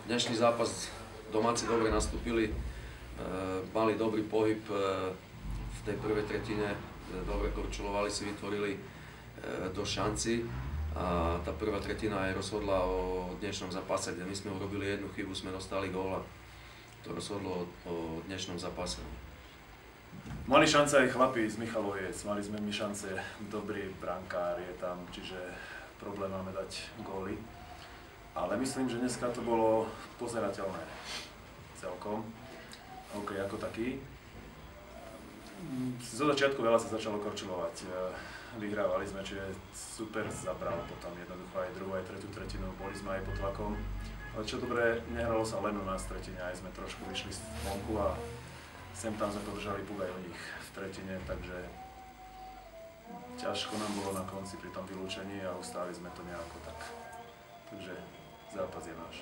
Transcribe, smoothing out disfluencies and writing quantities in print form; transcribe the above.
Dnešný zápas domáci dobre nastúpili, mali dobrý pohyb v tej prvej tretine, dobre korčulovali si, vytvorili do šanci a tá prvá tretina aj rozhodla o dnešnom zápase, kde my sme urobili jednu chybu, sme dostali gól a to rozhodlo o dnešnom zápase. Mali šance aj chlapi z Michaloviec, mali sme my šance, dobrý brankár je tam, čiže problém máme dať góly. Ale myslím, že dneska to bolo pozerateľné celkom, OK ako taký. Zo začiatku veľa sa začalo korčulovať, vyhrávali sme, čiže super zabral potom jednoducho aj druhú, aj tretú tretinu, boli sme aj pod tlakom. Ale čo dobre, nehralo sa len u nás v tretine, aj sme trošku vyšli z vonku a sem tam sme podržali puk aj u nich v tretine, takže ťažko nám bolo na konci pri tom vylúčení a ustáli sme to nejako tak. Takže zápas je náš.